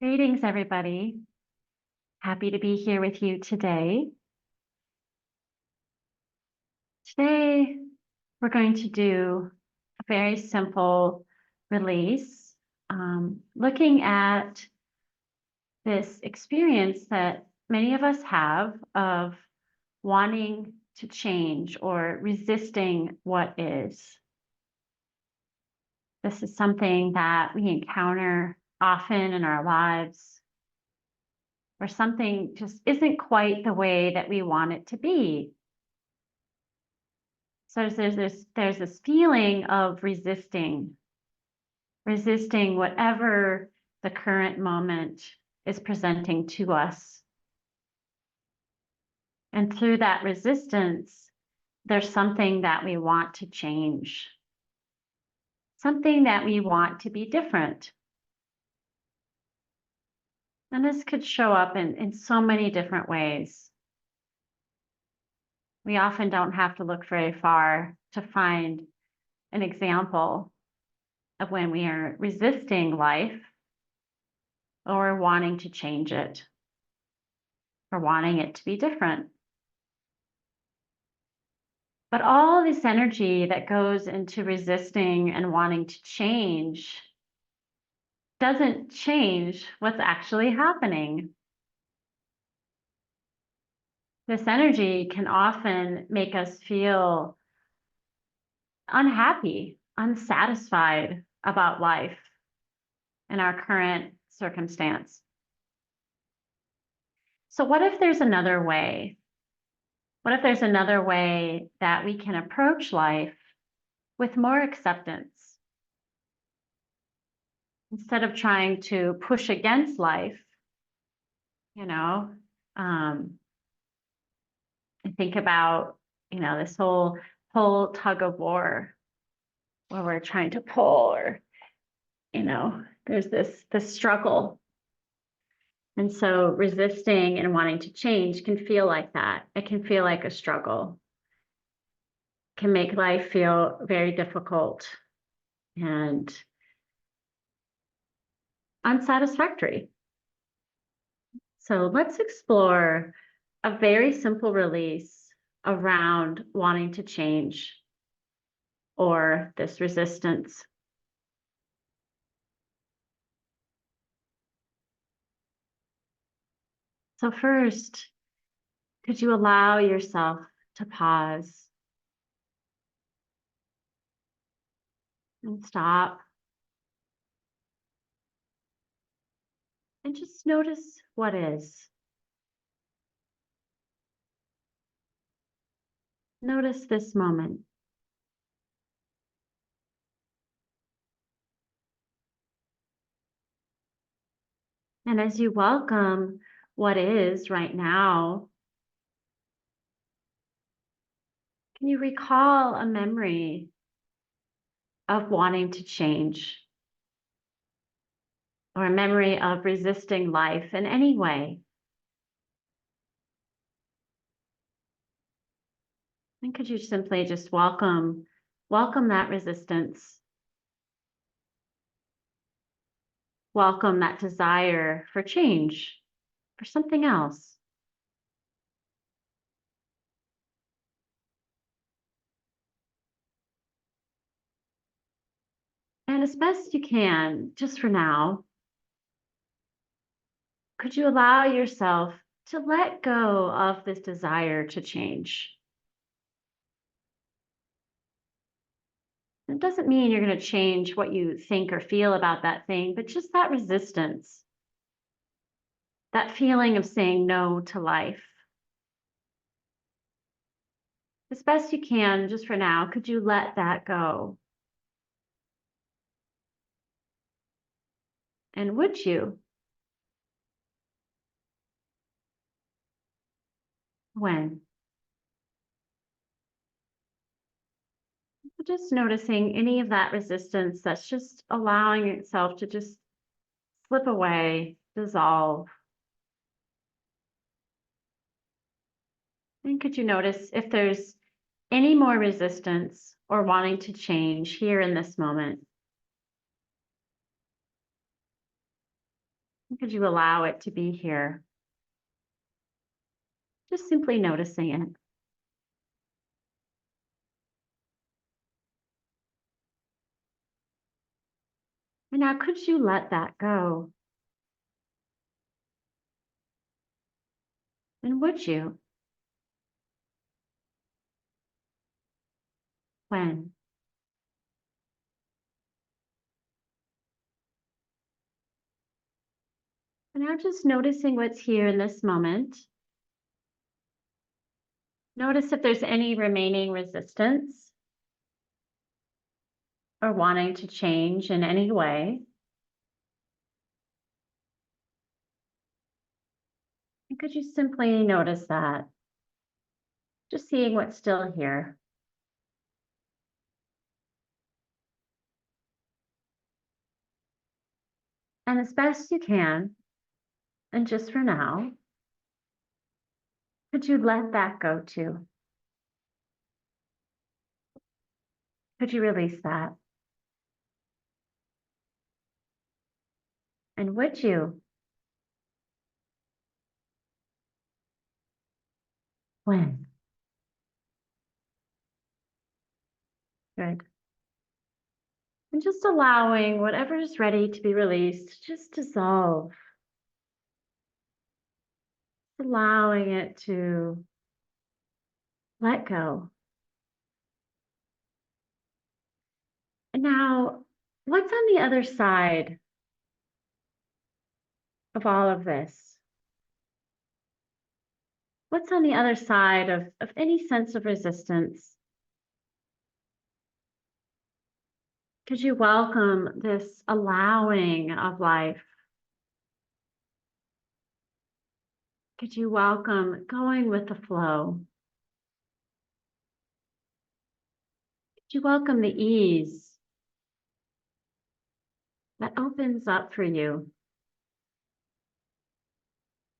Greetings, everybody. Happy to be here with you today. Today, we're going to do a very simple release, looking at this experience that many of us have of wanting to change or resisting what is. This is something that we encounter often in our lives, or something just isn't quite the way that we want it to be. So there's this feeling of resisting whatever the current moment is presenting to us. And through that resistance, there's something that we want to change, something that we want to be different. And this could show up in so many different ways. We often don't have to look very far to find an example of when we are resisting life or wanting to change it or wanting it to be different. But all this energy that goes into resisting and wanting to change doesn't change what's actually happening. This energy can often make us feel unhappy, unsatisfied about life and our current circumstance. So what if there's another way? What if there's another way that we can approach life with more acceptance? Instead of trying to push against life, I think about, this whole tug of war where we're trying to pull, or, there's this struggle. And so resisting and wanting to change can feel like that. It can feel like a struggle. It can make life feel very difficult and unsatisfactory. So let's explore a very simple release around wanting to change or this resistance. So first, could you allow yourself to pause and stop and just notice what is. Notice this moment. And as you welcome what is right now, can you recall a memory of wanting to change, or a memory of resisting life in any way? And could you simply just welcome that resistance? Welcome that desire for change, for something else. And as best you can, just for now, could you allow yourself to let go of this desire to change? It doesn't mean you're going to change what you think or feel about that thing, but just that resistance, that feeling of saying no to life. As best you can, just for now, could you let that go? And would you? When? Just noticing any of that resistance that's just allowing itself to just slip away, dissolve. And could you notice if there's any more resistance or wanting to change here in this moment? Could you allow it to be here? Just simply noticing it. And now could you let that go? And would you? When? And now just noticing what's here in this moment. Notice if there's any remaining resistance or wanting to change in any way. And could you simply notice that? Just seeing what's still here. And as best you can, and just for now, could you let that go too? Could you release that? And would you? When? Good. And just allowing whatever is ready to be released, just dissolve. Allowing it to let go. And now, what's on the other side of all of this? What's on the other side of any sense of resistance? Could you welcome this allowing of life? Could you welcome going with the flow? Could you welcome the ease that opens up for you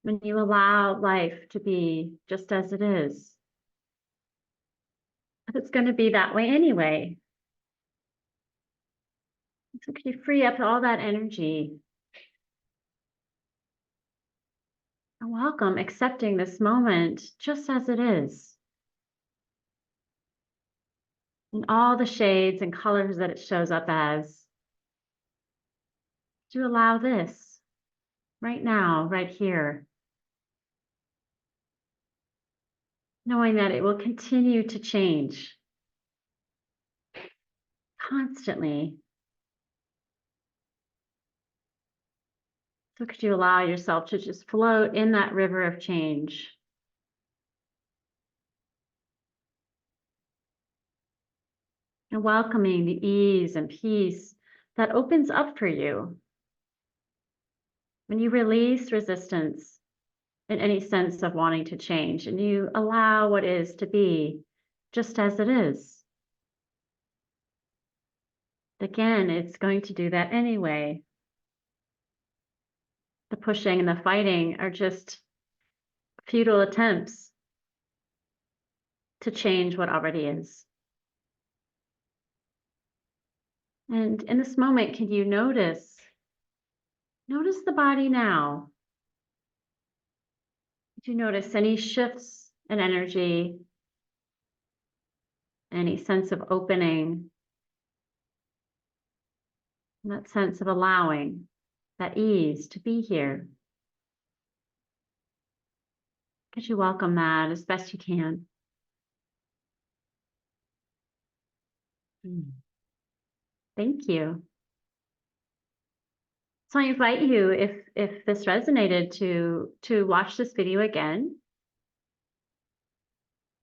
when you allow life to be just as it is? But it's going to be that way anyway. So could you free up all that energy and welcome accepting this moment just as it is, and all the shades and colors that it shows up as? To allow this right now, right here, knowing that it will continue to change constantly. So could you allow yourself to just float in that river of change? And welcoming the ease and peace that opens up for you when you release resistance in any sense of wanting to change, and you allow what is to be just as it is. Again, it's going to do that anyway. The pushing and the fighting are just futile attempts to change what already is. And in this moment, can you notice the body now? Did you notice any shifts in energy, any sense of opening, that sense of allowing, that ease to be here? Could you welcome that as best you can? Thank you. So I invite you, if this resonated, to watch this video again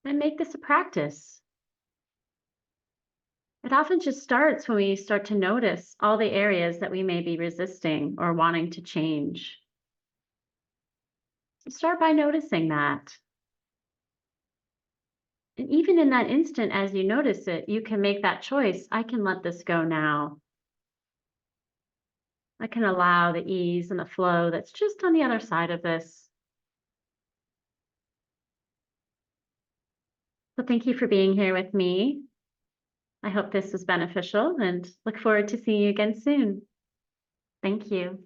and make this a practice. It often just starts when we start to notice all the areas that we may be resisting or wanting to change. So start by noticing that. And even in that instant, as you notice it, you can make that choice. I can let this go now. I can allow the ease and the flow that's just on the other side of this. So thank you for being here with me. I hope this was beneficial and look forward to seeing you again soon. Thank you.